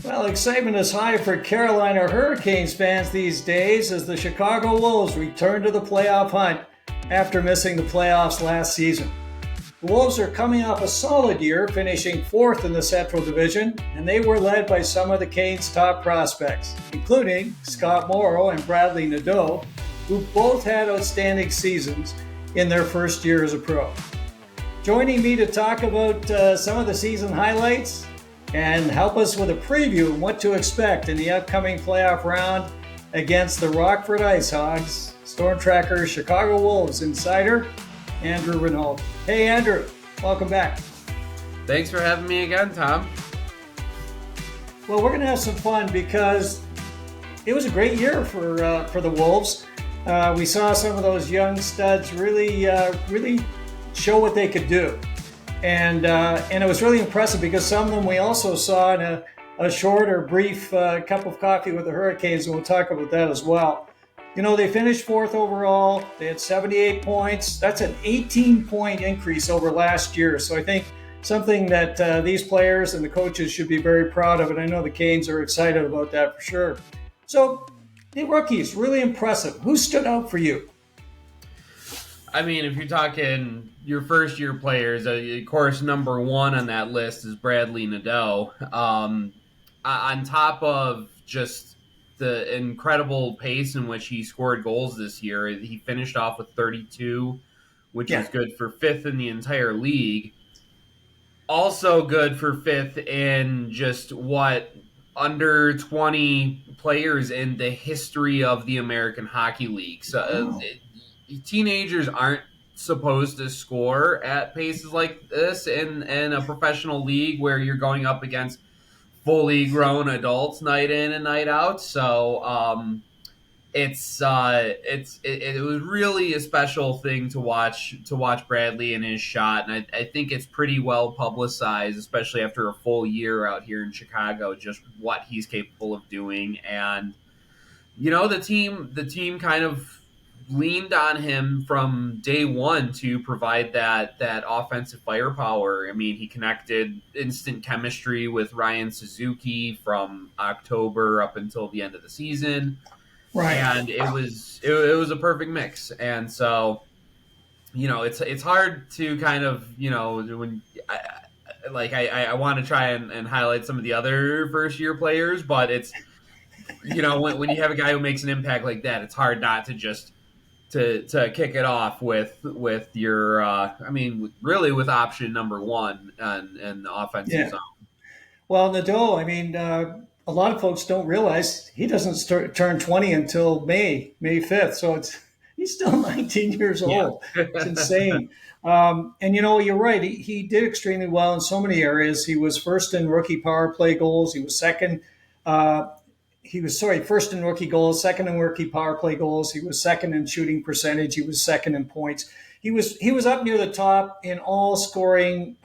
Well, excitement is high for Carolina Hurricanes fans these days as the Chicago Wolves return to the playoff hunt after missing the playoffs last season. The Wolves are coming off a solid year, finishing fourth in the Central Division, and they were led by some of the Canes' top prospects, including Scott Morrow and Bradley Nadeau, who both had outstanding seasons in their first year as a pro. Joining me to talk about some of the season highlights and help us with a preview of what to expect in the upcoming playoff round against the Rockford IceHogs, stormTracker Chicago Wolves insider, Andrew Rinaldi. Hey, Andrew, welcome back. Thanks for having me again, Tom. Well, we're going to have some fun because it was a great year for the Wolves. We saw some of those young studs really show what they could do. And it was really impressive because some of them we also saw in a short or brief cup of coffee with the Hurricanes, and we'll talk about that as well. You know, they finished fourth overall. They had 78 points. That's an 18-point increase over last year. So I think something that these players and the coaches should be very proud of, and I know the Canes are excited about that for sure. So the rookies, really impressive. Who stood out for you? I mean, if you're talking your first-year players, of course, number one on that list is Bradley Nadeau. On top of just the incredible pace in which he scored goals this year, he finished off with 32, which is good for fifth in the entire league. Also good for fifth in just what under 20 players in the history of the American Hockey League. So teenagers aren't supposed to score at paces like this in a professional league where you're going up against fully grown adults night in and night out. So it was really a special thing to watch Bradley and his shot, and I think it's pretty well publicized, especially after a full year out here in Chicago, just what he's capable of doing. And you know, the team kind of leaned on him from day one to provide that offensive firepower. I mean, he connected instant chemistry with Ryan Suzuki from October up until the end of the season. Right. And it was a perfect mix. And so, you know, it's hard to kind of, you know, when I want to try and highlight some of the other first year players, but it's, you know, when you have a guy who makes an impact like that, it's hard not to just to kick it off with your really with option number one and the offensive zone. Well, Nadeau, I mean, a lot of folks don't realize he doesn't turn 20 until May 5th. So he's still 19 years old. Yeah. It's insane. And, you know, you're right. He did extremely well in so many areas. He was first in rookie power play goals. He was first in rookie goals, second in rookie power play goals. He was second in shooting percentage. He was second in points. He was up near the top in all scoring,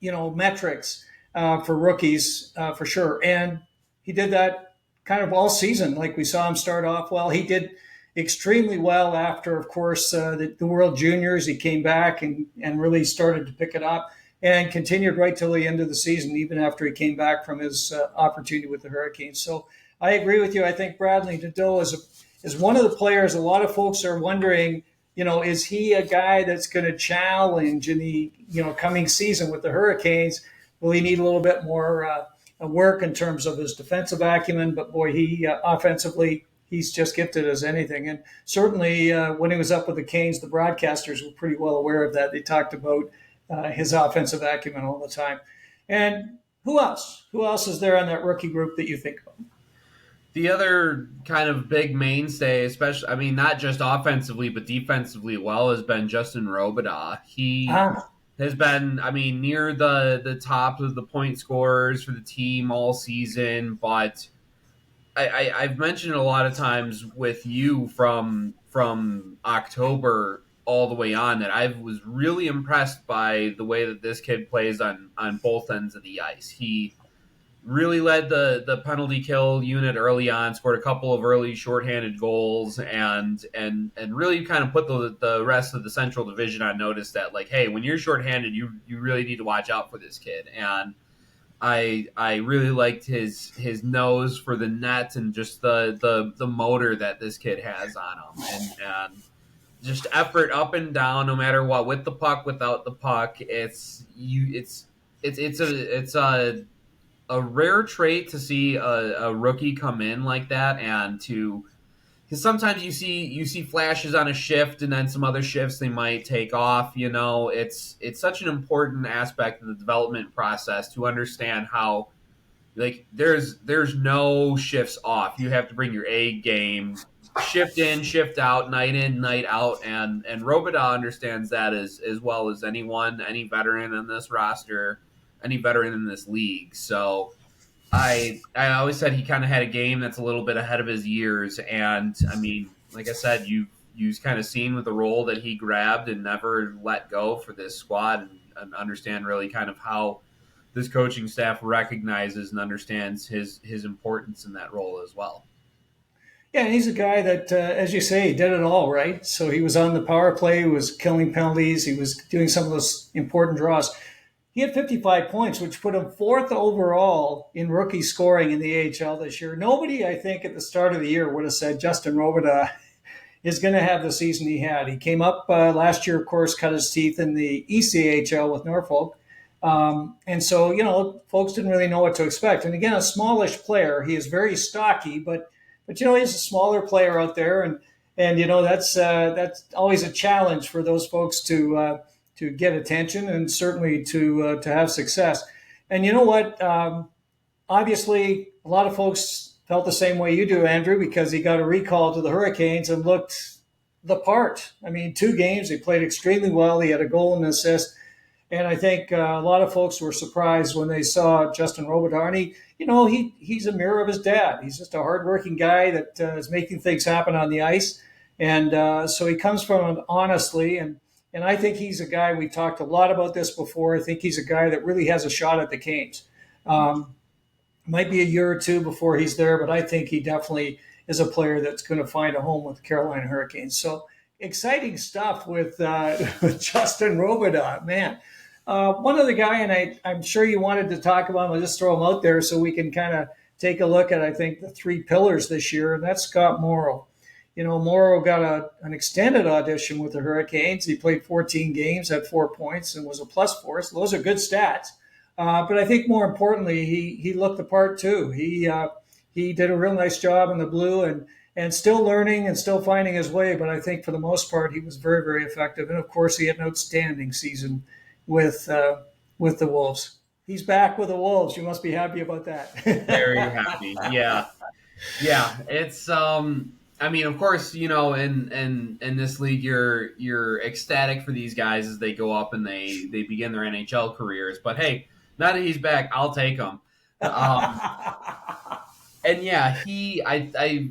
metrics for rookies for sure. And he did that kind of all season. Like we saw him start off well. He did extremely well after, of course, the World Juniors. He came back and really started to pick it up and continued right till the end of the season, even after he came back from his opportunity with the Hurricanes. So I agree with you. I think Bradley Nadeau is one of the players. A lot of folks are wondering, you know, is he a guy that's going to challenge in the coming season with the Hurricanes? Will he need a little bit more work in terms of his defensive acumen? But boy, he offensively, he's just gifted as anything. And certainly when he was up with the Canes, the broadcasters were pretty well aware of that. They talked about his offensive acumen all the time. And who else? Who else is there on that rookie group that you think of? The other kind of big mainstay, especially, I mean, not just offensively, but defensively well, has been Justin Robidas. He has been, I mean, near the top of the point scorers for the team all season. But I've mentioned a lot of times with you from October all the way on that I was really impressed by the way that this kid plays on both ends of the ice. He really led the penalty kill unit early on, scored a couple of early shorthanded goals, and really kind of put the rest of the Central Division on notice that, like, hey, when you're shorthanded, you really need to watch out for this kid. And I really liked his nose for the net and just the motor that this kid has on him, and just effort up and down, no matter what, with the puck, without the puck. It's a rare trait to see a rookie come in like that, and to because sometimes you see flashes on a shift, and then some other shifts they might take off. It's such an important aspect of the development process to understand how, like, there's no shifts off. You have to bring your A game, shift in, shift out, night in, night out, and Robidas understands that as well as anyone, any veteran in this roster, any veteran in this league. So I always said he kind of had a game that's a little bit ahead of his years, and I mean, like I said, you've kind of seen with the role that he grabbed and never let go for this squad, and understand really kind of how this coaching staff recognizes and understands his importance in that role as well. Yeah, and he's a guy that, as you say, did it all, right? So he was on the power play, he was killing penalties, he was doing some of those important draws. He had 55 points, which put him fourth overall in rookie scoring in the AHL this year. Nobody, I think, at the start of the year would have said Justin Robidas is going to have the season he had. He came up last year, of course, cut his teeth in the ECHL with Norfolk. And so, folks didn't really know what to expect. And again, a smallish player. He is very stocky, but he's a smaller player out there, and that's always a challenge for those folks to get attention and certainly to have success. And you know what? Obviously, a lot of folks felt the same way you do, Andrew, because he got a recall to the Hurricanes and looked the part. I mean, 2 games, he played extremely well. He had a goal and an assist. And I think a lot of folks were surprised when they saw Justin Robidas. And he's a mirror of his dad. He's just a hardworking guy that is making things happen on the ice. And so he comes from it honestly. And I think he's a guy, we talked a lot about this before. I think he's a guy that really has a shot at the Canes. Might be a year or two before he's there, but I think he definitely is a player that's going to find a home with the Carolina Hurricanes. So exciting stuff with Justin Robidas, man. One other guy, and I'm sure you wanted to talk about him, I'll just throw him out there so we can kind of take a look at, I think, the 3 pillars this year, and that's Scott Morrow. Morrow got an extended audition with the Hurricanes. He played 14 games, had 4 points, and was a +4. So those are good stats. But I think more importantly, he looked the part too. He did a real nice job in the blue and still learning and still finding his way. But I think for the most part, he was very, very effective. And of course, he had an outstanding season with the Wolves. He's back with the Wolves. You must be happy about that. Very happy. Yeah. It's I mean, of course, in this league, you're ecstatic for these guys as they go up and they begin their NHL careers. But hey, now that he's back, I'll take him. And yeah, I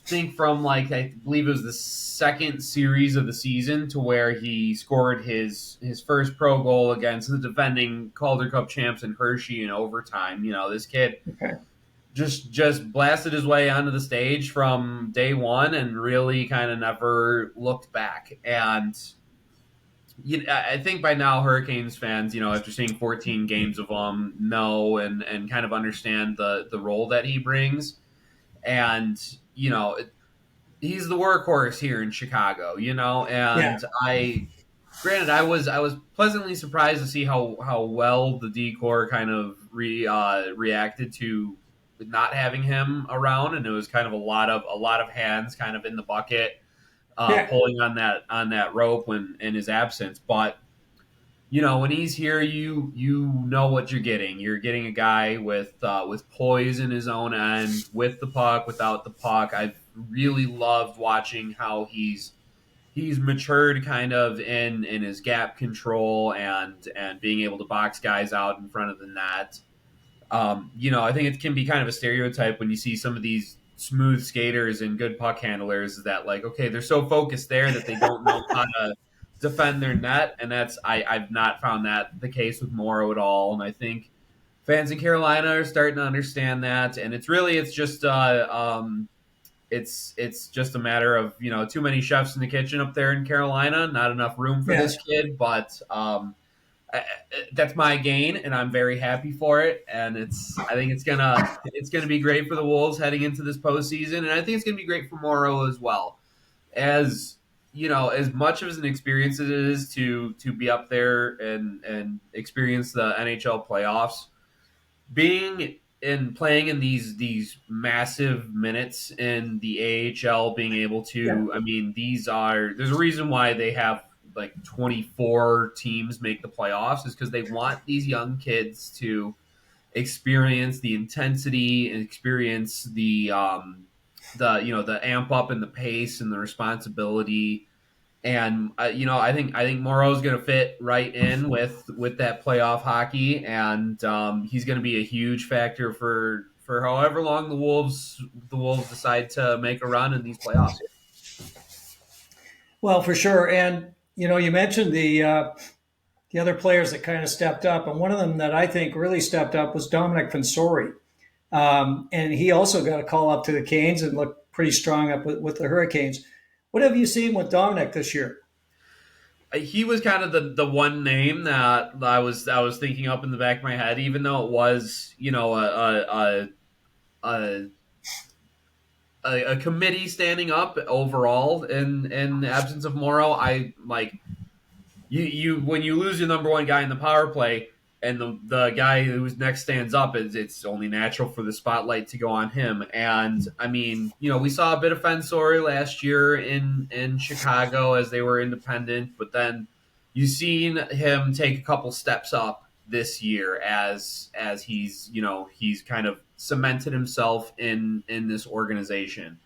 think from I believe it was the second series of the season to where he scored his first pro goal against the defending Calder Cup champs in Hershey in overtime. This kid. Okay. Just blasted his way onto the stage from day one and really kind of never looked back. And I think by now Hurricanes fans, after seeing 14 games of him, know and kind of understand the role that he brings. And, he's the workhorse here in Chicago, and I was pleasantly surprised to see how well the D-Corps kind of reacted to not having him around, and it was kind of a lot of hands kind of in the bucket, pulling on that rope in his absence. But when he's here, you know what you're getting. You're getting a guy with poise in his own end, with the puck, without the puck. I've really loved watching how he's matured kind of in his gap control and being able to box guys out in front of the net. I think it can be kind of a stereotype when you see some of these smooth skaters and good puck handlers that they're so focused there that they don't know how to defend their net. And I've not found that the case with Morrow at all. And I think fans in Carolina are starting to understand that. And it's just it's just a matter of, too many chefs in the kitchen up there in Carolina, not enough room for this kid. But, That's my gain, and I'm very happy for it. And I think it's gonna be great for the Wolves heading into this postseason, and I think it's gonna be great for Morrow as well. As as much of an experience as it is to be up there and experience the NHL playoffs, being and playing in these massive minutes in the AHL, being able Yeah. to, I mean, there's a reason why they have like 24 teams make the playoffs, is because they want these young kids to experience the intensity and experience the amp up and the pace and the responsibility. And I think Morrow's going to fit right in with that playoff hockey, and he's going to be a huge factor for however long the Wolves decide to make a run in these playoffs. Well, for sure. And you mentioned the other players that kind of stepped up, and one of them that I think really stepped up was Domenick Fensore. And he also got a call up to the Canes and looked pretty strong up with the Hurricanes. What have you seen with Domenick this year? He was kind of the one name that I was thinking up in the back of my head, even though it was a a committee standing up overall in the absence of Morrow. I like you when you lose your number one guy in the power play, and the guy who's next stands up, it's only natural for the spotlight to go on him. And I mean, we saw a bit of Fensore last year in Chicago as they were independent, but then you've seen him take a couple steps up this year as he's kind of cemented himself in this organization.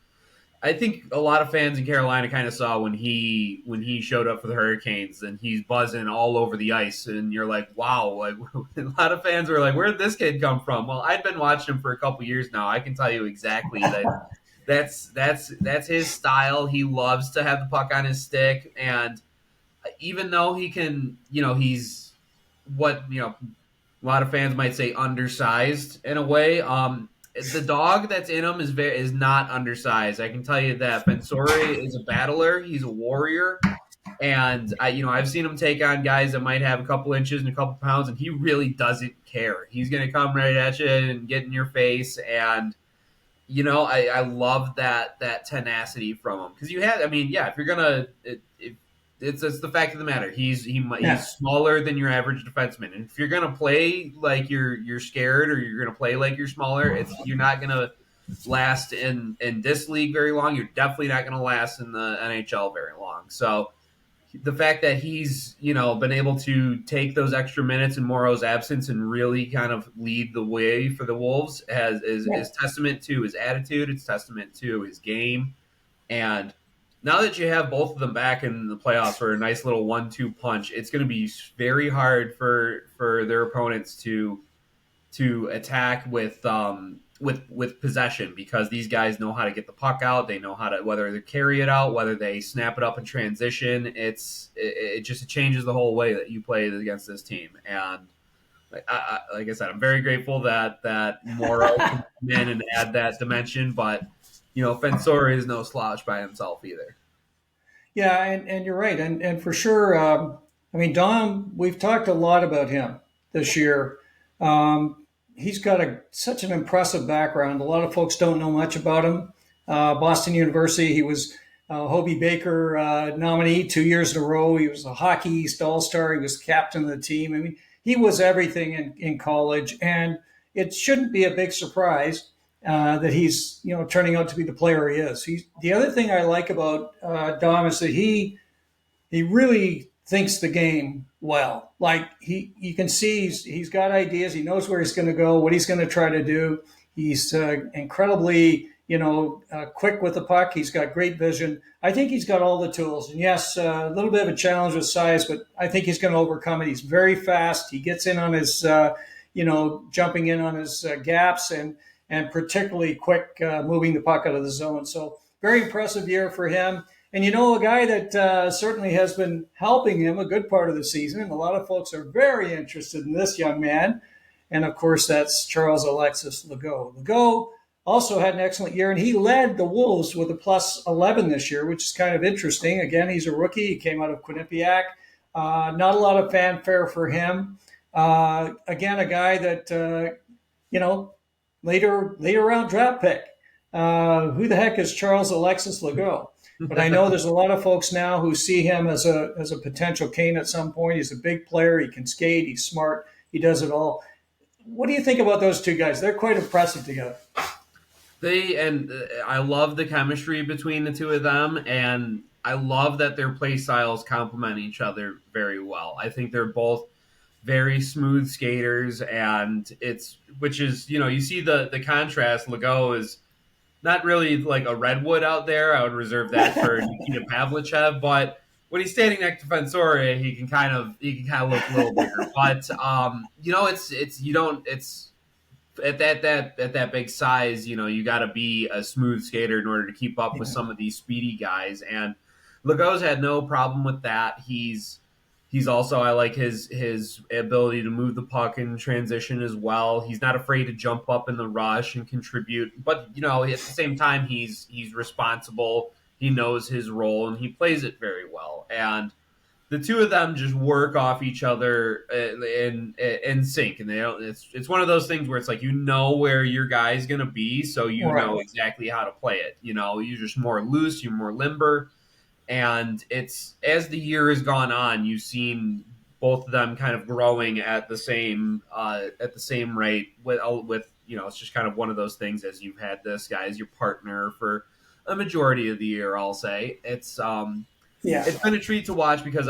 I think a lot of fans in Carolina kind of saw when he showed up for the Hurricanes, and he's buzzing all over the ice, and you're like, wow! Like a lot of fans were like, where did this kid come from? Well, I've been watching him for a couple years now. I can tell you exactly that's his style. He loves to have the puck on his stick, and even though he can, he's what a lot of fans might say undersized in a way. The dog that's in him is not undersized. I can tell you that. Fensore is a battler. He's a warrior, and I've seen him take on guys that might have a couple inches and a couple pounds, and he really doesn't care. He's going to come right at you and get in your face, and I love that tenacity from him, because if you're gonna it's the fact of the matter. He's Yeah. smaller than your average defenseman, and if you're gonna play like you're scared, or you're gonna play like you're smaller, you're not gonna last in this league very long. You're definitely not gonna last in the NHL very long. So the fact that he's been able to take those extra minutes in Morrow's absence and really kind of lead the way for the Wolves is testament to his attitude. It's testament to his game. And now that you have both of them back in the playoffs for a nice little 1-2 punch, it's going to be very hard for their opponents to attack with possession, because these guys know how to get the puck out. They know how to, whether they carry it out, whether they snap it up in transition. It changes the whole way that you play against this team. And like I said, I'm very grateful that Morrow can come in and add that dimension, but Fensore is no slouch by himself either. Yeah, and you're right, and for sure. Dom, we've talked a lot about him this year. He's got such an impressive background. A lot of folks don't know much about him. Boston University, he was Hobie Baker nominee 2 years in a row. He was a Hockey East All-Star. He was captain of the team. I mean, he was everything in college, and it shouldn't be a big surprise that he's turning out to be the player he is. The other thing I like about Dom is that he really thinks the game well. Like you can see he's got ideas. He knows where he's going to go, what he's going to try to do. He's incredibly quick with the puck. He's got great vision. I think he's got all the tools. And yes, a little bit of a challenge with size, but I think he's going to overcome it. He's very fast. He gets in on his, jumping in on his gaps, and particularly quick moving the puck out of the zone. So very impressive year for him. And a guy that certainly has been helping him a good part of the season, and a lot of folks are very interested in this young man. And of course, that's Charles-Alexis Legault. Legault also had an excellent year, and he led the Wolves with a +11 this year, which is kind of interesting. Again, he's a rookie. He came out of Quinnipiac. Not a lot of fanfare for him. Again, a guy that you know, later round draft pick. Who the heck is Charles-Alexis Legault? But I know there's a lot of folks now who see him as a potential Kane at some point. He's a big player. He can skate. He's smart. He does it all. What do you think about those two guys? They're quite impressive together. I love the chemistry between the two of them, and I love that their play styles complement each other very well. I think they're both very smooth skaters, and which is, you see the contrast. Legault is not really like a redwood out there. I would reserve that for Nikita Pavlichev, but when he's standing next to Fensore, he can kind of look a little bigger. But it's at that big size, you got to be a smooth skater in order to keep up with some of these speedy guys. And Legault's had no problem with that. He's also, I like his ability to move the puck in transition as well. He's not afraid to jump up in the rush and contribute. But, at the same time, he's responsible. He knows his role, and he plays it very well. And the two of them just work off each other in sync. And it's one of those things where it's like, where your guy's going to be, so know exactly how to play it. You're just more loose, you're more limber. And it's, as the year has gone on, you've seen both of them kind of growing at the same rate with it's just kind of one of those things, as you've had this guy as your partner for a majority of the year. I'll say it's been a treat to watch, because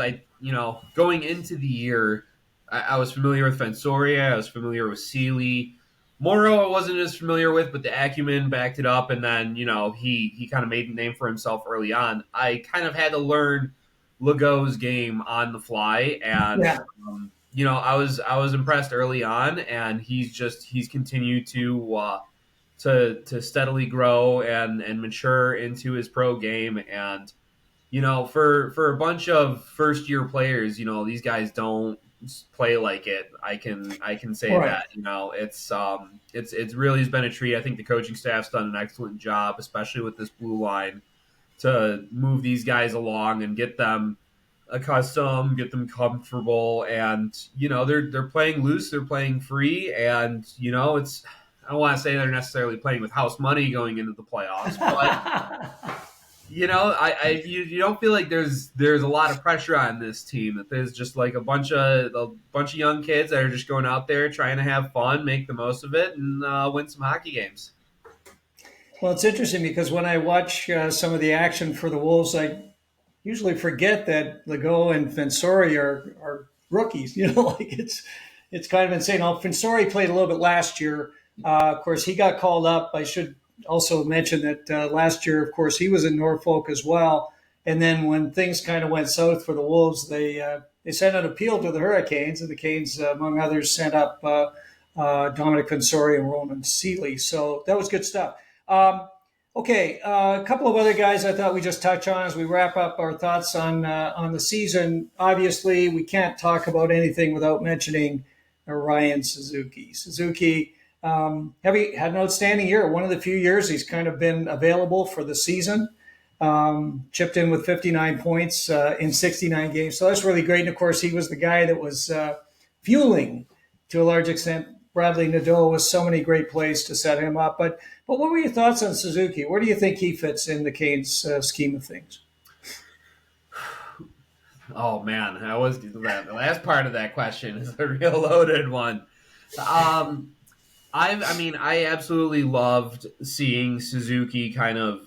going into the year, I was familiar with Fensore, I was familiar with Seeley. Morrow I wasn't as familiar with, but the acumen backed it up, and then he kind of made a name for himself early on. I kind of had to learn Legault's game on the fly, and I was impressed early on, and he's continued to steadily grow and mature into his pro game. And for a bunch of first year players, these guys don't play like it. I can say that. It's really has been a treat. I think the coaching staff's done an excellent job, especially with this blue line, to move these guys along and get them accustomed, get them comfortable, and they're playing loose, they're playing free, and it's, I don't want to say they're necessarily playing with house money going into the playoffs, but you don't feel like there's a lot of pressure on this team. That there's just like a bunch of young kids that are just going out there trying to have fun, make the most of it, and win some hockey games. Well, it's interesting because when I watch some of the action for the Wolves, I usually forget that Legault and Fensore are rookies. It's kind of insane. Now, Fensore played a little bit last year. Of course, he got called up. I should also mention that last year, of course, he was in Norfolk as well. And then when things kind of went south for the Wolves, they sent an appeal to the Hurricanes, and the Canes, among others, sent up Domenick Fensore and Roman Seeley. So that was good stuff. Okay, a couple of other guys I thought we just touch on as we wrap up our thoughts on the season. Obviously, we can't talk about anything without mentioning Ryan Suzuki. Suzuki had an outstanding year. One of the few years he's kind of been available for the season. Chipped in with 59 points in 69 games. So that's really great. And, of course, he was the guy that was fueling, to a large extent, Bradley Nadeau with so many great plays to set him up. But what were your thoughts on Suzuki? Where do you think he fits in the Canes' scheme of things? Oh, man. The last part of that question is a real loaded one. I absolutely loved seeing Suzuki kind of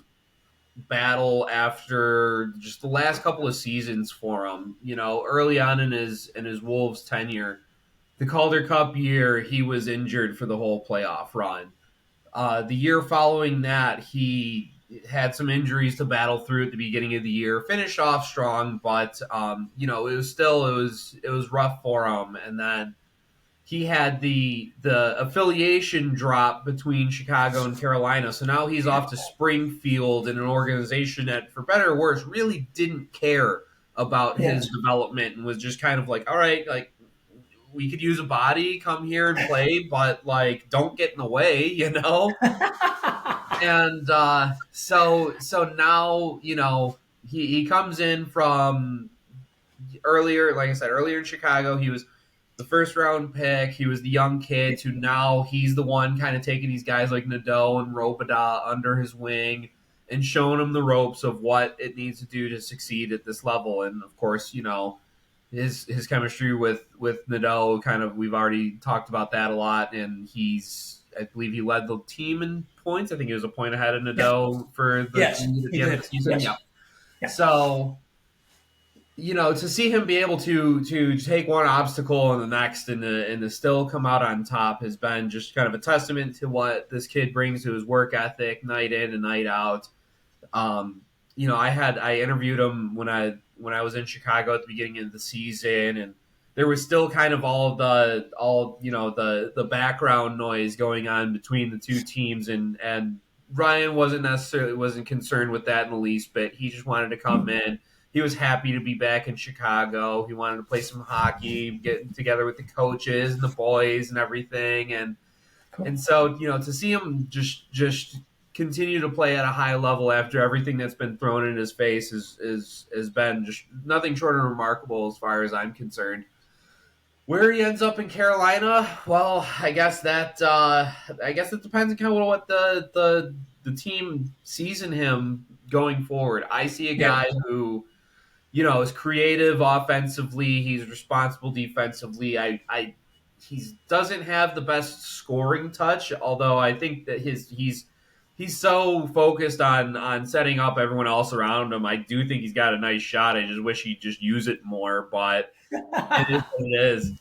battle after just the last couple of seasons for him. Early on in his Wolves tenure, the Calder Cup year, he was injured for the whole playoff run. The year following that, he had some injuries to battle through at the beginning of the year. Finished off strong, but it was rough for him. And then he had the affiliation drop between Chicago and Carolina. So now he's off to Springfield in an organization that, for better or worse, really didn't care about his development and was just kind of like, all right, like, we could use a body, come here and play, but like, don't get in the way, And so now, he comes in from earlier, like I said, earlier in Chicago, he was the first round pick. He was the young kid who now he's the one kind of taking these guys like Nadeau and Robidas under his wing and showing them the ropes of what it needs to do to succeed at this level. And of course, his chemistry with Nadeau kind of, we've already talked about that a lot, and I believe he led the team in points. I think he was a point ahead of Nadeau for the lead at the end of the season. Yes. Yeah. So, to see him be able to take one obstacle and the next and to still come out on top has been just kind of a testament to what this kid brings to his work ethic, night in and night out. I interviewed him when I was in Chicago at the beginning of the season, and there was still kind of all the background noise going on between the two teams, and Ryan wasn't concerned with that in the least bit. He just wanted to come in. He was happy to be back in Chicago. He wanted to play some hockey, get together with the coaches and the boys and everything, and so to see him just continue to play at a high level after everything that's been thrown in his face has been just nothing short of remarkable as far as I'm concerned. Where he ends up in Carolina, well, I guess it depends on kind of what the team sees in him going forward. I see a guy who, is creative offensively. He's responsible defensively. He doesn't have the best scoring touch, although I think that he's so focused on setting up everyone else around him. I do think he's got a nice shot. I just wish he'd just use it more, but it is what it is.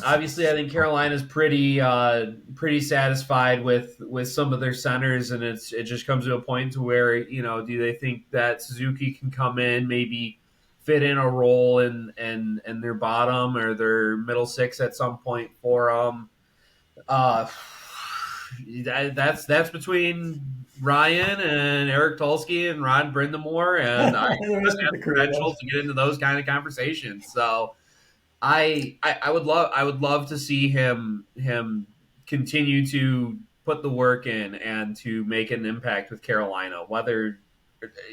Obviously, I think Carolina's pretty satisfied with some of their centers, and it just comes to a point to where, do they think that Suzuki can come in, maybe fit in a role in their bottom or their middle six at some point for them? That's between Ryan and Eric Tulsky and Ron Brind'Amour, and I have the credentials to get into those kind of conversations. So I would love to see him continue to put the work in and to make an impact with Carolina. Whether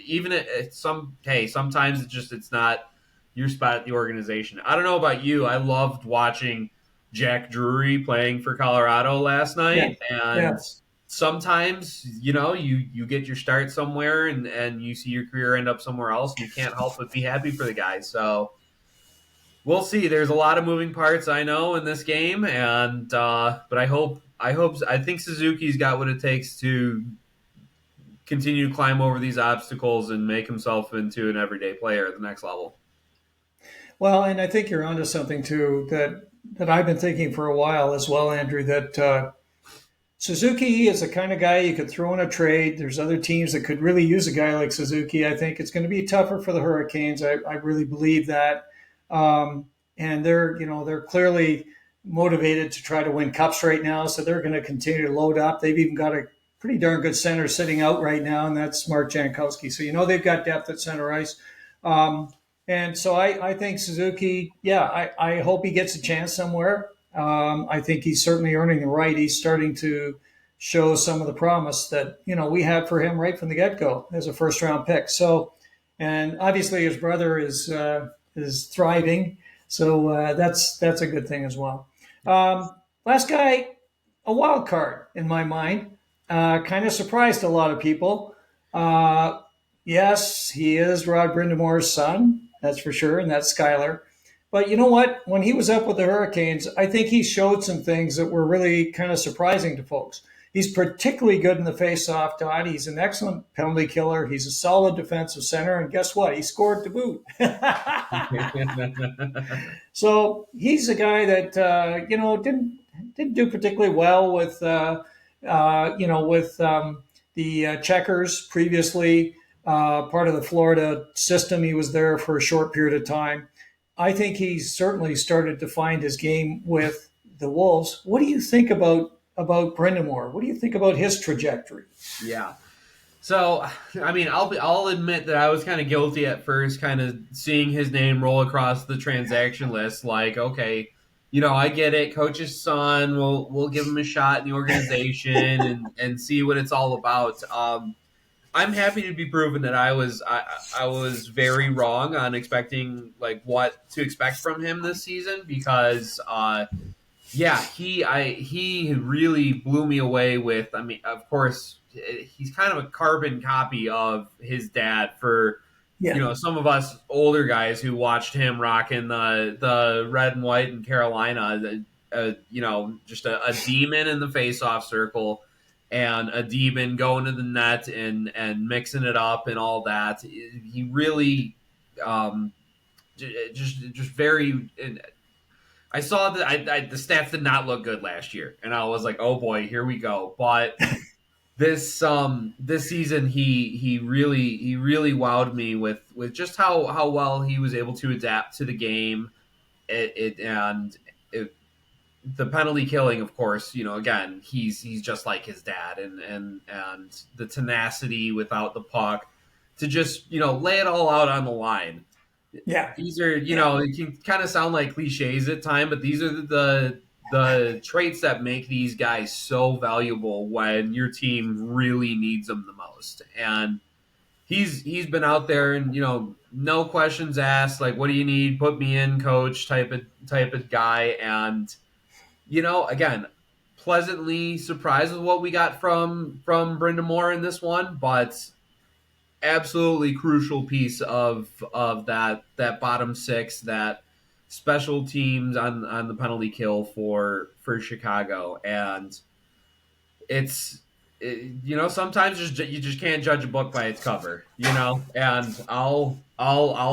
even sometimes it's not your spot at the organization. I don't know about you. I loved watching Jack Drury playing for Colorado last night, and sometimes you get your start somewhere and you see your career end up somewhere else, and you can't help but be happy for the guy. So we'll see. There's a lot of moving parts, I know, in this game, and but I think Suzuki's got what it takes to continue to climb over these obstacles and make himself into an everyday player at the next level. Well, and I think you're onto something too that I've been thinking for a while as well, Andrew, that Suzuki is the kind of guy you could throw in a trade. There's other teams that could really use a guy like Suzuki. I think it's going to be tougher for the Hurricanes. I really believe that. And they're clearly motivated to try to win cups right now, so they're going to continue to load up. They've even got a pretty darn good center sitting out right now, and that's Mark Jankowski. So they've got depth at center ice. And so I think Suzuki, I hope he gets a chance somewhere. I think he's certainly earning the right. He's starting to show some of the promise that, we had for him right from the get-go as a first-round pick. So, and obviously his brother is thriving. So that's a good thing as well. Last guy, a wild card in my mind. Kind of surprised a lot of people. Yes, he is Rod Brind'Amour's son. That's for sure, and that's Skyler. But you know what? When he was up with the Hurricanes, I think he showed some things that were really kind of surprising to folks. He's particularly good in the face-off dot. He's an excellent penalty killer. He's a solid defensive center, and guess what? He scored to boot. So he's a guy that didn't do particularly well with the Checkers previously. Part of the Florida system. He was there for a short period of time. I think he's certainly started to find his game with the Wolves. What do you think about Brind'Amour? What do you think about his trajectory? Yeah. So, I mean, I'll admit that I was kind of guilty at first, kind of seeing his name roll across the transaction list. Like, okay, I get it. Coach's son. We'll give him a shot in the organization and see what it's all about. I'm happy to be proven that I was very wrong on expecting like what to expect from him this season because yeah, he really blew me away with. I mean, of course, he's kind of a carbon copy of his dad for Yeah, some of us older guys who watched him rocking the red and white in Carolina. Just a demon in the face-off circle and a demon going to the net and mixing it up and all that. He really just very. I saw that the stats did not look good last year, and I was like, "Oh boy, here we go." But this season, he really wowed me with just how well he was able to adapt to the game. The penalty killing, of course, again, he's just like his dad, and the tenacity without the puck to just lay it all out on the line. yeah, These are, yeah, it can kind of sound like cliches at time, but these are the traits that make these guys so valuable when your team really needs them the most. And he's been out there and no questions asked, like what do you need? Put me in, coach type of guy. And again, pleasantly surprised with what we got from Brind'Amour in this one, but absolutely crucial piece of that bottom six, that special teams on the penalty kill for Chicago. And sometimes you just can't judge a book by its cover, and I'll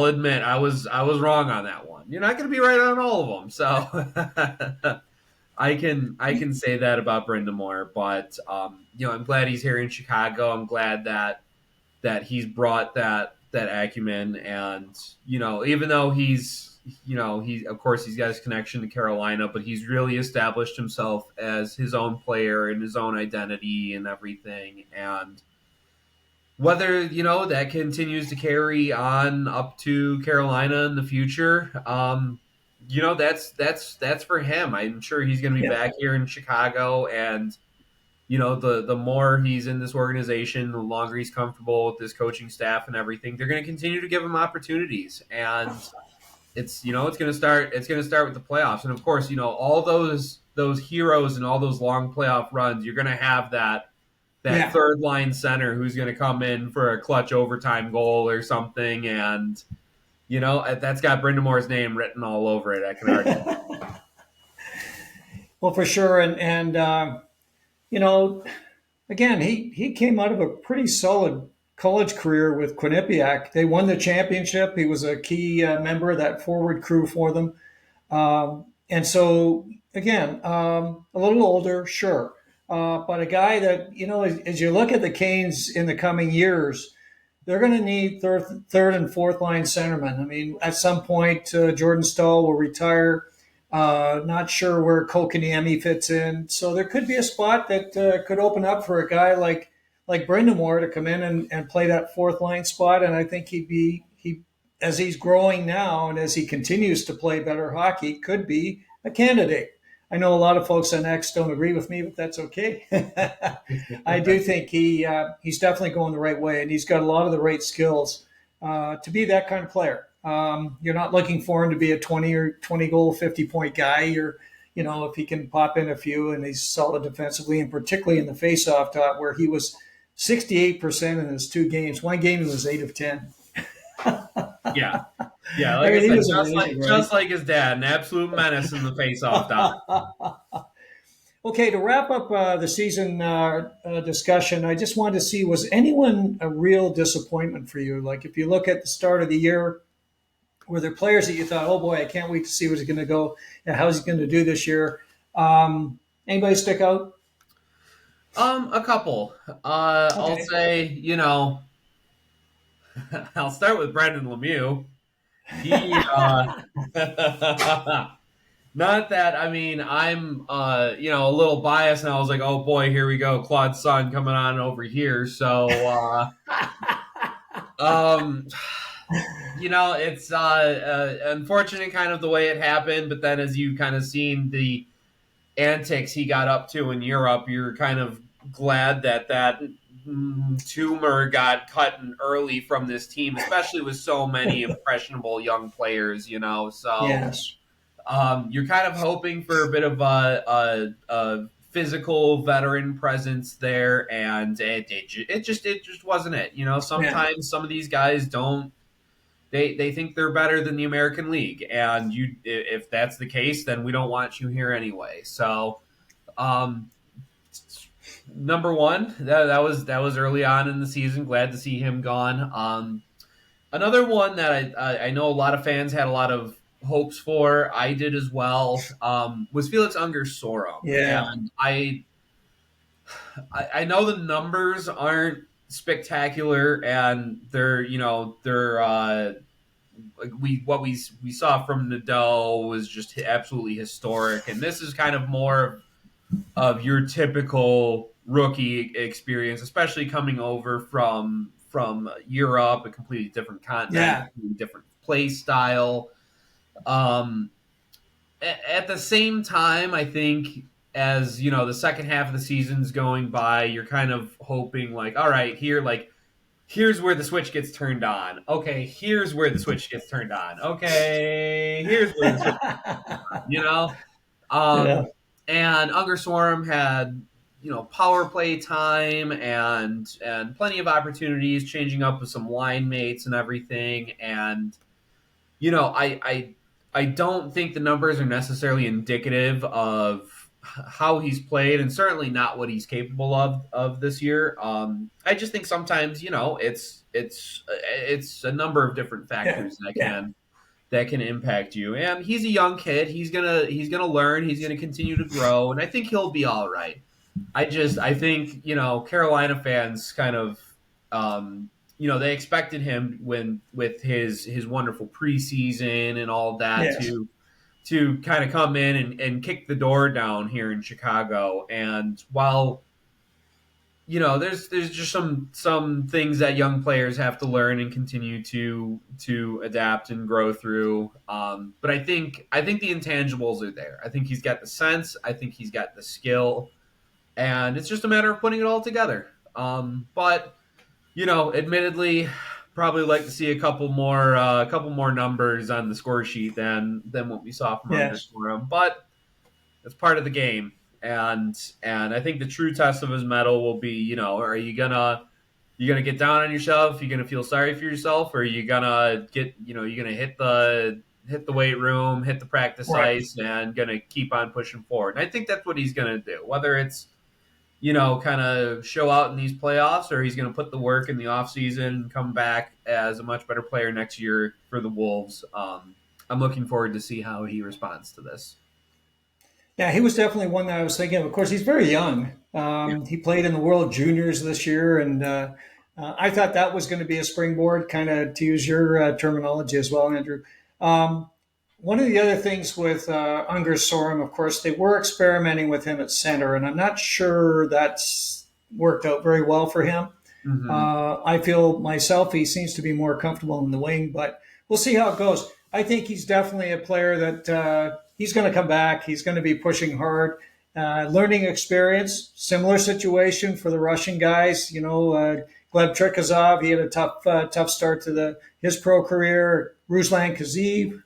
admit I was wrong on that one. You're not going to be right on all of them, so I can say that about Brind'Amour. But I'm glad he's here in Chicago. I'm glad that he's brought that acumen. And even though he of course he's got his connection to Carolina, but he's really established himself as his own player and his own identity and everything. And whether that continues to carry on up to Carolina in the future, that's for him. I'm sure he's going to be yeah. back here in Chicago. And the more he's in this organization, the longer he's comfortable with this coaching staff and everything, they're going to continue to give him opportunities. And it's going to start with the playoffs. And of course, all those heroes and all those long playoff runs, you're going to have that Yeah. third line center who's going to come in for a clutch overtime goal or something. And that's got Brind'Amour's name written all over it, I can argue. Well, for sure, and you know, again, he came out of a pretty solid college career with Quinnipiac. They won the championship. He was a key member of that forward crew for them. And so, again, a little older, sure. But a guy that, as you look at the Canes in the coming years, they're going to need third and fourth line centermen. I mean, at some point, Jordan Stahl will retire. Not sure where Kotkaniemi fits in. So there could be a spot that could open up for a guy like Brind'Amour to come in and play that fourth line spot. And I think he as he's growing now and as he continues to play better hockey, could be a candidate. I know a lot of folks on X don't agree with me, but that's okay. I do think he's definitely going the right way, and he's got a lot of the right skills to be that kind of player. You're not looking for him to be a 20 goal, 50-point guy. If he can pop in a few and he's solid defensively, and particularly in the faceoff dot where he was 68% in his two games. One game he was 8 of 10. Yeah. Yeah, like I said, just like his dad, an absolute menace in the face-off dot. Okay, to wrap up the season discussion, I just wanted to see, was anyone a real disappointment for you? Like if you look at the start of the year, were there players that you thought, oh boy, I can't wait to see what's going to go, how's he going to do this year? Anybody stick out? A couple. Okay. I'll say, I'll start with Brendan Lemieux. He, not that, I mean, I'm, a little biased, and I was like, oh boy, here we go, Claude's son coming on over here. So, it's unfortunate kind of the way it happened, but then as you kind of seen the antics he got up to in Europe, you're kind of glad that tumor got cut early from this team, especially with so many impressionable young players, So Yes. you're kind of hoping for a bit of a physical veteran presence there, and it just wasn't it. Yeah. Sometimes some of these guys don't. They think they're better than the American League, and if that's the case, then we don't want you here anyway. So, um, number one, that was early on in the season. Glad to see him gone. Another one that I know a lot of fans had a lot of hopes for, I did as well, was Felix Unger Sorum. Yeah. And I know the numbers aren't spectacular, and what we saw from Nadeau was just absolutely historic, and this is kind of more of your typical rookie experience, especially coming over from Europe, a completely different continent, different play style. At the same time, I think as the second half of the season's going by, you're kind of hoping like, all right, here's where the switch gets turned on. Okay, here's where the switch gets turned on. Okay, here's where the switch gets turned on, Yeah. And Unger Sorum had power play time and plenty of opportunities, changing up with some line mates and everything. And I don't think the numbers are necessarily indicative of how he's played, and certainly not what he's capable of this year. I just think sometimes it's a number of different factors that can impact you. And he's a young kid. He's gonna learn. He's gonna continue to grow, and I think he'll be all right. I think Carolina fans kind of they expected him with his wonderful preseason and all that to kind of come in and kick the door down here in Chicago. And while there's just some things that young players have to learn and continue to adapt and grow through. But I think the intangibles are there. I think he's got the sense. I think he's got the skill, and it's just a matter of putting it all together. But admittedly, probably like to see a couple more numbers on the score sheet than what we saw from Sorum. But it's part of the game. And I think the true test of his mettle will be, are you gonna get down on yourself? Are you gonna feel sorry for yourself, or are you gonna hit the weight room, hit the practice ice, and gonna keep on pushing forward? And I think that's what he's gonna do. Whether it's kind of show out in these playoffs, or he's gonna put the work in the off season and come back as a much better player next year for the Wolves. I'm looking forward to see how he responds to this. Yeah, he was definitely one that I was thinking of. Of course, he's very young. He played in the World Juniors this year, and I thought that was going to be a springboard, kind of to use your terminology as well, Andrew. One of the other things with Unger Sorum, of course, they were experimenting with him at center, and I'm not sure that's worked out very well for him. Mm-hmm. I feel myself he seems to be more comfortable in the wing, but we'll see how it goes. I think he's definitely a player that he's going to come back. He's going to be pushing hard. Learning experience, similar situation for the Russian guys. Gleb Trikazov, he had a tough start to his pro career. Ruslan Kazeev,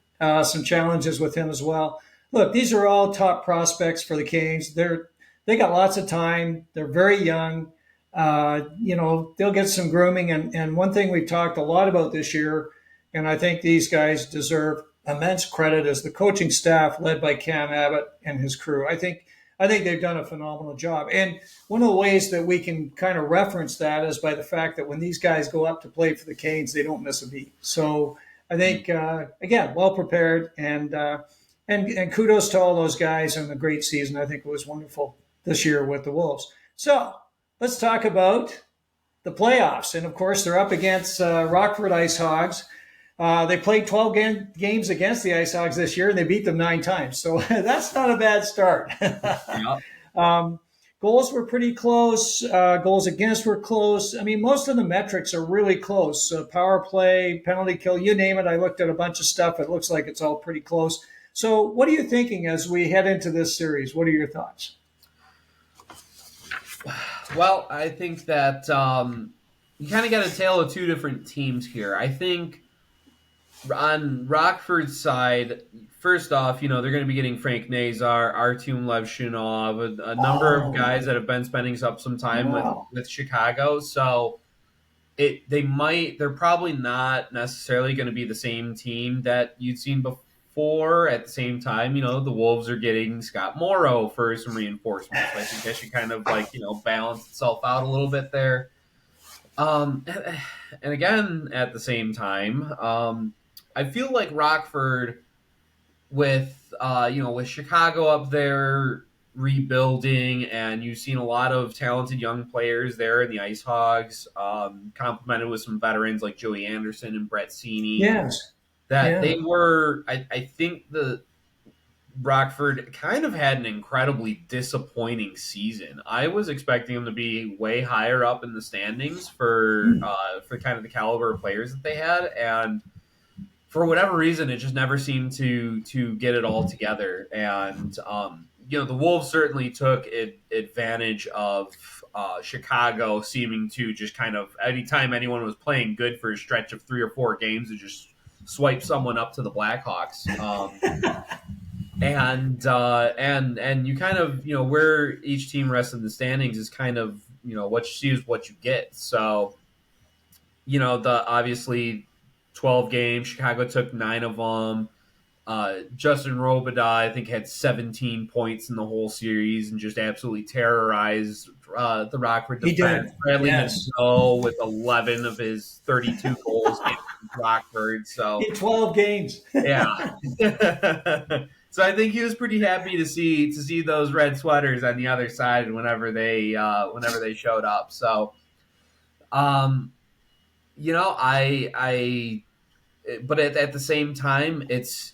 some challenges with him as well. Look, these are all top prospects for the Canes. They got lots of time. They're very young. They'll get some grooming. And one thing we've talked a lot about this year, and I think these guys deserve immense credit, as the coaching staff led by Cam Abbott and his crew. I think they've done a phenomenal job. And one of the ways that we can kind of reference that is by the fact that when these guys go up to play for the Canes, they don't miss a beat. So I think, again, well prepared, and kudos to all those guys on a great season. I think it was wonderful this year with the Wolves. So let's talk about the playoffs. And, of course, they're up against Rockford IceHogs. They played 12 games against the IceHogs this year, and they beat them 9 times. So that's not a bad start. Goals were pretty close. Goals against were close. I mean, most of the metrics are really close. Power play, penalty kill, you name it. I looked at a bunch of stuff. It looks like it's all pretty close. So what are you thinking as we head into this series? What are your thoughts? Well, I think that you kind of got a tale of two different teams here. I think on Rockford's side, first off, they're going to be getting Frank Nazar, Artyom Levshunov, a number of Oh, guys that have been spending up some time with wow. Chicago. So they're probably not necessarily going to be the same team that you'd seen before. At the same time, the Wolves are getting Scott Morrow for some reinforcements. So I think that should kind of balance itself out a little bit there. And again, at the same time, I feel like Rockford with Chicago up there rebuilding, and you've seen a lot of talented young players there in the Ice Hogs, complemented with some veterans like Joey Anderson and Brett Sini. Yes. That Yeah. they were, I think the Rockford kind of had an incredibly disappointing season. I was expecting them to be way higher up in the standings for kind of the caliber of players that they had, and for whatever reason, it just never seemed to get it all together. And the Wolves certainly took advantage of Chicago seeming to just kind of anytime anyone was playing good for a stretch of 3 or 4 games, to just swipe someone up to the Blackhawks. And you kind of where each team rests in the standings is kind of what you see is what you get. So the obviously 12 games, Chicago took 9 of them. Justin Robidas, I think, had 17 points in the whole series and just absolutely terrorized the Rockford He defense. did. Bradley Yes. Nadeau with 11 of his 32 goals came from Rockford. So In 12 games. yeah. So I think he was pretty happy to see those red sweaters on the other side whenever they showed up. So um, I but at the same time, it's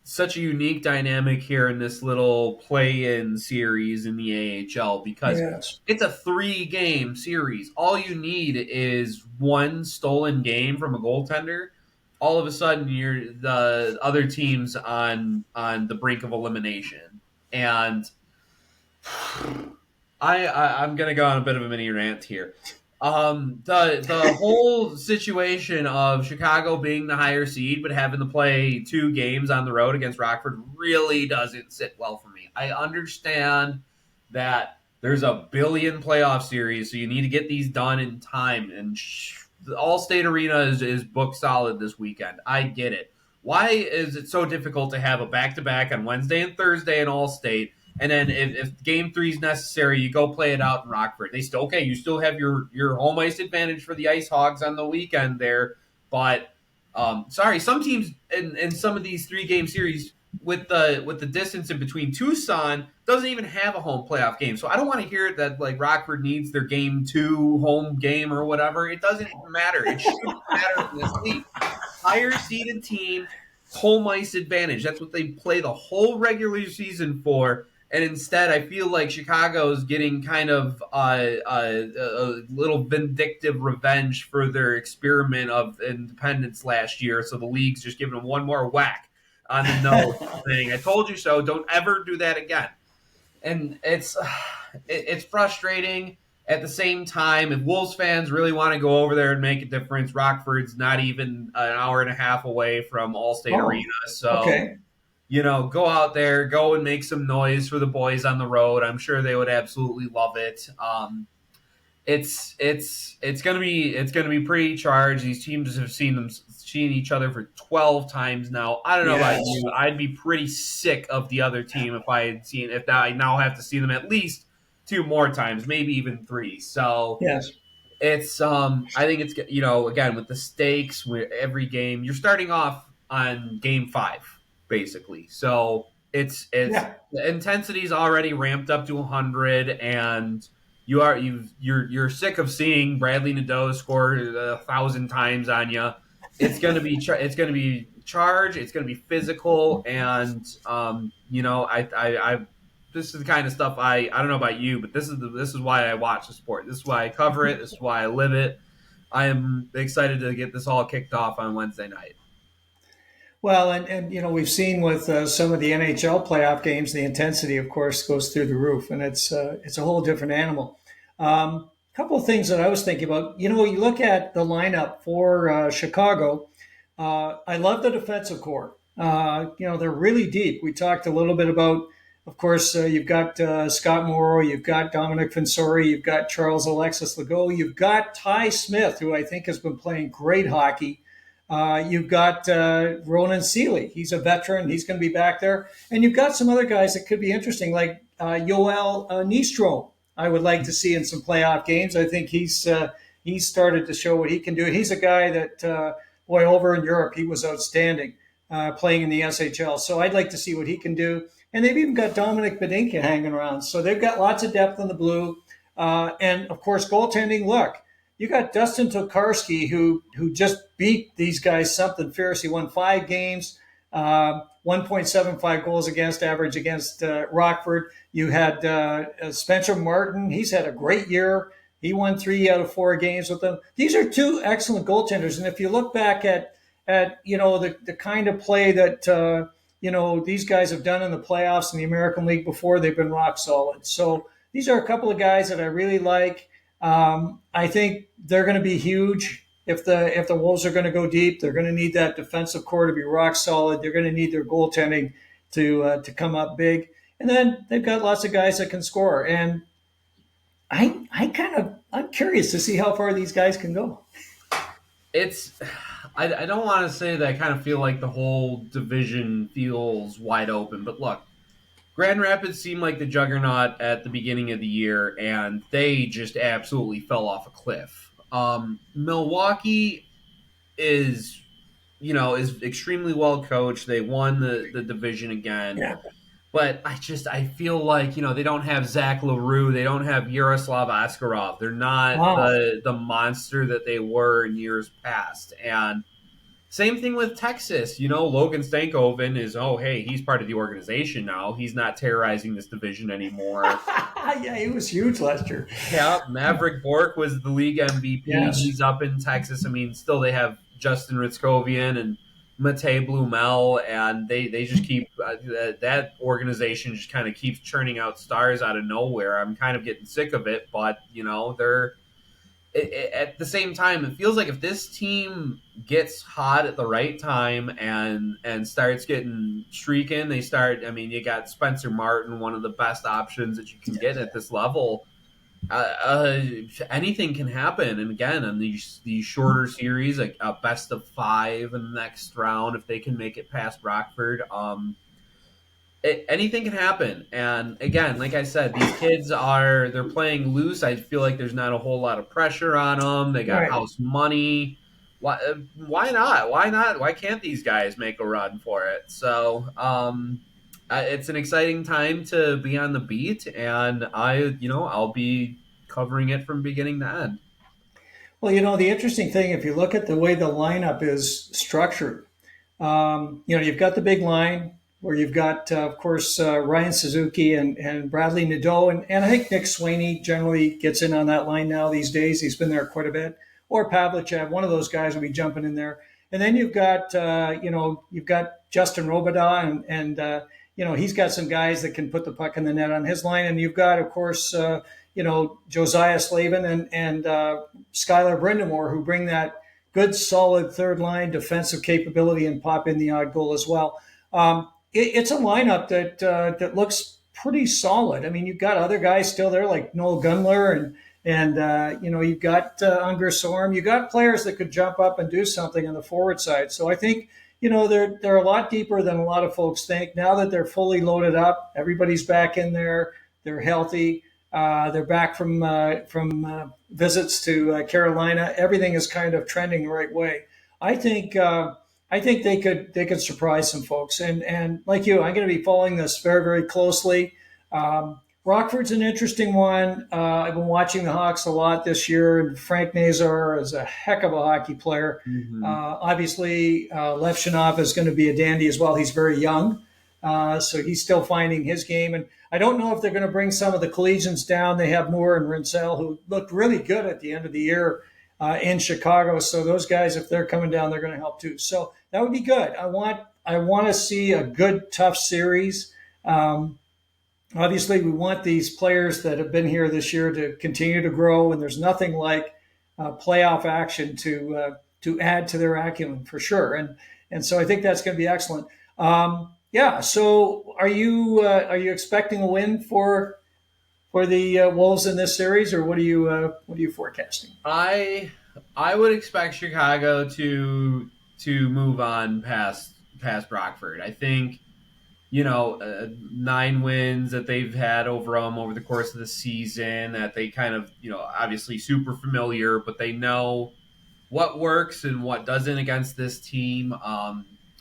such a unique dynamic here in this little play-in series in the AHL because Yes. it's a 3-game series. All you need is one stolen game from a goaltender. All of a sudden, you're the other team's on the brink of elimination, and I'm gonna go on a bit of a mini rant here. The whole situation of Chicago being the higher seed but having to play 2 games on the road against Rockford really doesn't sit well for me. I understand that there's a billion playoff series, so you need to get these done in time. And the Allstate Arena is booked solid this weekend. I get it. Why is it so difficult to have a back-to-back on Wednesday and Thursday in Allstate? And then if game 3 is necessary, you go play it out in Rockford. They still You still have your home ice advantage for the Ice Hogs on the weekend there, but sorry, some teams in some of these 3-game series with the distance in between, Tucson doesn't even have a home playoff game. So I don't want to hear that like Rockford needs their game 2 home game or whatever. It doesn't matter. It shouldn't matter in this league. Higher seeded team, home ice advantage. That's what they play the whole regular season for. And instead, I feel like Chicago's getting kind of a little vindictive revenge for their experiment of independence last year. So the league's just giving them one more whack on the nose, saying, "I told you so. Don't ever do that again." And it's frustrating. At the same time, if Wolves fans really want to go over there and make a difference, Rockford's not even an hour and a half away from Allstate Oh, Arena. So okay. go out there, go and make some noise for the boys on the road. I'm sure they would absolutely love it. It's gonna be pretty charged. These teams have seen each other for 12 times now. I don't know about Yes. you. I'd be pretty sick of the other team if I now have to see them at least 2 more times, maybe even 3. So Yes. it's I think it's again with the stakes where every game you're starting off on game 5 basically. So it's Yeah. the intensity is already ramped up to 100, and you're sick of seeing Bradley Nadeau score 1,000 times on you. It's gonna be charged. It's gonna be physical, and I this is the kind of stuff I don't know about you, but this is why I watch the sport. This is why I cover it. This is why I live it. I am excited to get this all kicked off on Wednesday night. Well, and we've seen with some of the NHL playoff games, the intensity, of course, goes through the roof, and it's a whole different animal. A couple of things that I was thinking about. You look at the lineup for Chicago. I love the defensive core. They're really deep. We talked a little bit about, of course, you've got Scott Morrow, you've got Domenick Fensore, you've got Charles-Alexis, you've got Ty Smith, who I think has been playing great hockey. You've got Ronan Seeley. He's a veteran. He's going to be back there. And you've got some other guys that could be interesting, like Yoel Nystrom. I would like to see in some playoff games. I think he's started to show what he can do. He's a guy that, boy, over in Europe, he was outstanding playing in the SHL. So I'd like to see what he can do. And they've even got Dominic Bedinka hanging around. So they've got lots of depth in the blue. And, of course, goaltending, look. You got Dustin Tokarski, who just beat these guys something fierce. He won 5 games, 1.75 goals against average against Rockford. You had Spencer Martin. He's had a great year. He won 3 out of 4 games with them. These are 2 excellent goaltenders. And if you look back at the kind of play that these guys have done in the playoffs in the American League before, they've been rock solid. So these are a couple of guys that I really like. I think they're going to be huge if the Wolves are going to go deep. They're going to need that defensive core to be rock solid. They're going to need their goaltending to come up big, and then they've got lots of guys that can score. And I'm curious to see how far these guys can go. I don't want to say that I kind of feel like the whole division feels wide open, but look. Grand Rapids seemed like the juggernaut at the beginning of the year, and they just absolutely fell off a cliff. Milwaukee is extremely well coached. They won the division again. Yeah. But I feel like, they don't have Zach LaRue. They don't have Yaroslav Askarov. They're not the monster that they were in years past. And same thing with Texas. Logan Stankoven is, he's part of the organization now. He's not terrorizing this division anymore. Yeah, he was huge last year. Yeah, Maverick Bork was the league MVP. Yes. He's up in Texas. I mean, still they have Justin Ritskovian and Matej Blumel, and they just keep that organization just kind of keeps churning out stars out of nowhere. I'm kind of getting sick of it, but, they're at the same time, it feels like if this team gets hot at the right time and starts getting streaking, you got Spencer Martin, one of the best options that you can get at this level. Anything can happen. And again, in these shorter series, like a best of 5 in the next round, if they can make it past Rockford, anything can happen. And again, like I said, these kids they're playing loose. I feel like there's not a whole lot of pressure on them. They got house money. Why not? Why can't these guys make a run for it? So it's an exciting time to be on the beat, and I'll be covering it from beginning to end. Well, the interesting thing, if you look at the way the lineup is structured, you've got the big line, where you've got, of course, Ryan Suzuki and Bradley Nadeau. And I think Nick Sweeney generally gets in on that line now these days. He's been there quite a bit. Or Pavlichev, one of those guys will be jumping in there. And then you've got, you've got Justin Robidas, and he's got some guys that can put the puck in the net on his line. And you've got, of course, Josiah Slavin and Skyler Brind'Amour, who bring that good, solid third line defensive capability and pop in the odd goal as well. It's a lineup that looks pretty solid. I mean, you've got other guys still there like Noel Gunler and you've got Unger, Sorum. You've got players that could jump up and do something on the forward side. So I think they're a lot deeper than a lot of folks think. Now that they're fully loaded up, everybody's back in there. They're healthy. They're back from visits to Carolina. Everything is kind of trending the right way. I think they could surprise some folks. And like you, I'm going to be following this very, very closely. Rockford's an interesting one. I've been watching the Hawks a lot this year, and Frank Nazar is a heck of a hockey player. Mm-hmm. Obviously, Levshinov is going to be a dandy as well. He's very young, so he's still finding his game. And I don't know if they're going to bring some of the collegians down. They have Moore and Rinsell, who looked really good at the end of the year in Chicago. So those guys, if they're coming down, they're going to help too. So that would be good. I want to see a good, tough series. Obviously, we want these players that have been here this year to continue to grow, and there's nothing like playoff action to add to their acumen for sure. And so I think that's going to be excellent. Yeah. So are you expecting a win for the Wolves in this series, or what are you forecasting? I I would expect Chicago to move on past Rockford. I think 9 wins that they've had over them over the course of the season, that they kind of obviously super familiar, but they know what works and what doesn't against this team.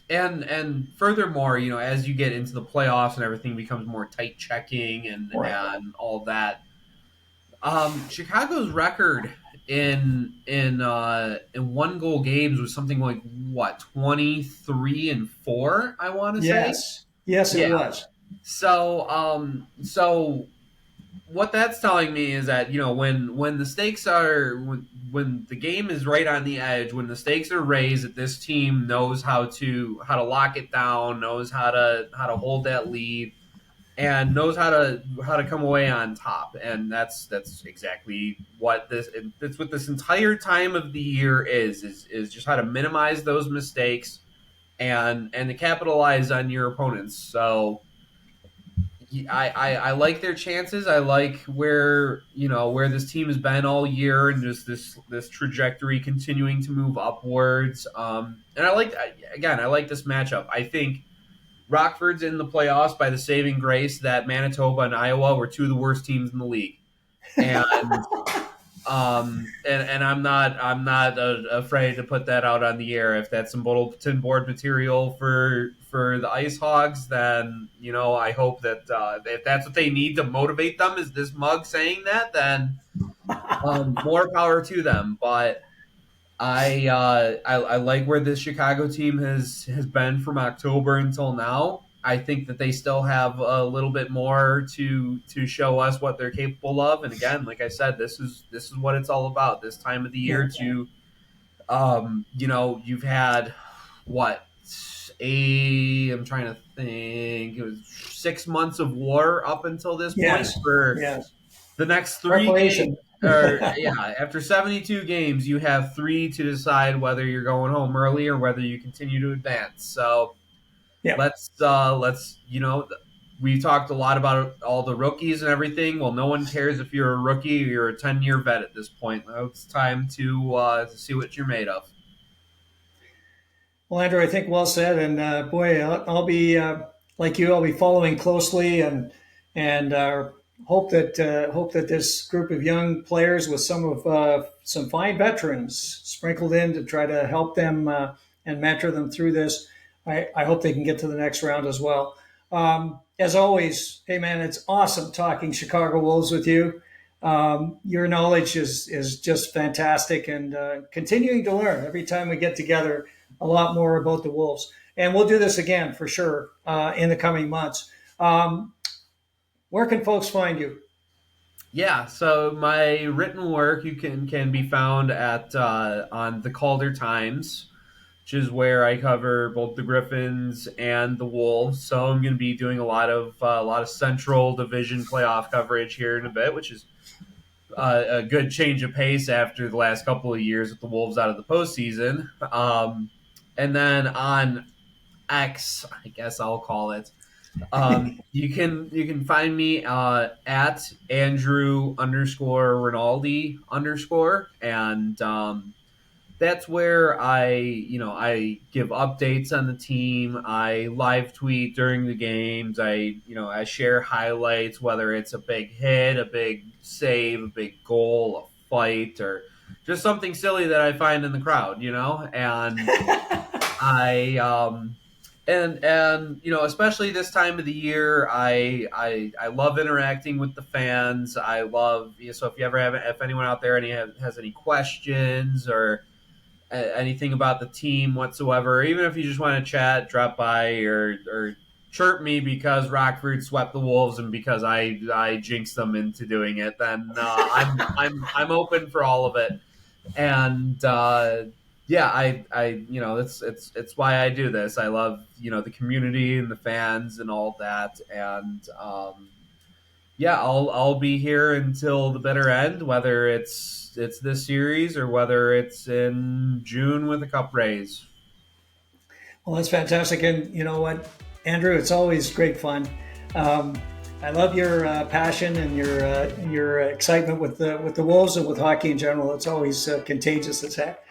And furthermore, as you get into the playoffs and everything becomes more tight checking Right. and all that, Chicago's record in one goal games was something like what 23-4, I want to say. Yes. Yes, it Yeah. was. So what that's telling me is that when the stakes are when the game is right on the edge, when the stakes are raised, that this team knows how to lock it down, knows how to hold that lead, and knows how to come away on top. And that's exactly what that's what this entire time of the year is just how to minimize those mistakes and to capitalize on your opponents. So I like their chances. I like where this team has been all year, and just this trajectory continuing to move upwards. And I like this matchup. I think Rockford's in the playoffs by the saving grace that Manitoba and Iowa were two of the worst teams in the league, and and I'm not afraid to put that out on the air. If that's some bulletin board material for the Ice Hogs, then I hope that if that's what they need to motivate them, is this mug saying that, then more power to them. But I like where this Chicago team has been from October until now. I think that they still have a little bit more to show us what they're capable of. And again, like I said, this is what it's all about. This time of the Yeah. year to you've had what I'm trying to think. It was 6 months of war up until this point Yes. for Yes. the next 3 games. Preparation. Or yeah, after 72 games, you have 3 to decide whether you're going home early or whether you continue to advance. So Yeah. let's we talked a lot about all the rookies and everything. Well, no one cares if you're a rookie or you're a 10-year vet at this point. Now it's time to see what you're made of. Well, Andrew, I think well said. And boy, I'll be like you. I'll be following closely and hope that this group of young players with some fine veterans sprinkled in to try to help them and mentor them through this. I hope they can get to the next round as well. As always, hey man, it's awesome talking Chicago Wolves with you. Your knowledge is just fantastic, and continuing to learn every time we get together a lot more about the Wolves. And we'll do this again for sure in the coming months. Where can folks find you? Yeah, so my written work you can be found at on the Calder Times, which is where I cover both the Griffins and the Wolves. So I'm going to be doing a lot of Central Division playoff coverage here in a bit, which is a good change of pace after the last couple of years with the Wolves out of the postseason. And then on X, I guess I'll call it. You can find me at Andrew _ Rinaldi _ and that's where I give updates on the team. I live tweet during the games. I share highlights, whether it's a big hit, a big save, a big goal, a fight, or just something silly that I find in the crowd. And I and especially this time of the year, I love interacting with the fans. I love so if anyone out there has any questions or anything about the team whatsoever, even if you just want to chat, drop by or chirp me because Rockford swept the Wolves and because I jinxed them into doing it, then I'm open for all of it. And yeah, I it's why I do this. I love the community and the fans and all that, and Yeah, I'll be here until the bitter end, whether it's this series or whether it's in June with a cup raise. Well, that's fantastic. And you know what, Andrew, it's always great fun. Um, I love your passion and your excitement with the Wolves and with hockey in general. It's always contagious as heck.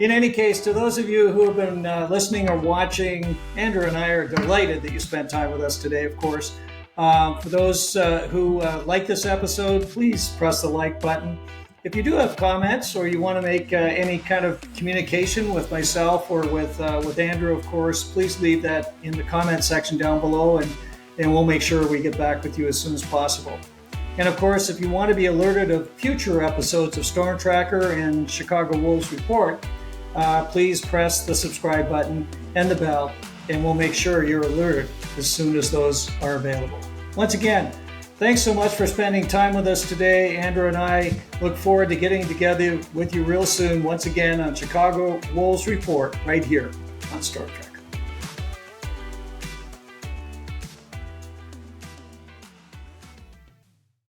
In any case, to those of you who have been listening or watching, Andrew and I are delighted that you spent time with us today, of course. For those who like this episode, please press the like button. If you do have comments or you want to make any kind of communication with myself or with Andrew, of course, please leave that in the comment section down below, and we'll make sure we get back with you as soon as possible. And of course, if you want to be alerted of future episodes of stormTracker and Chicago Wolves Report, please press the subscribe button and the bell, and we'll make sure you're alerted as soon as those are available. Once again, thanks so much for spending time with us today. Andrew and I look forward to getting together with you real soon once again on Chicago Wolves Report right here on stormTracker.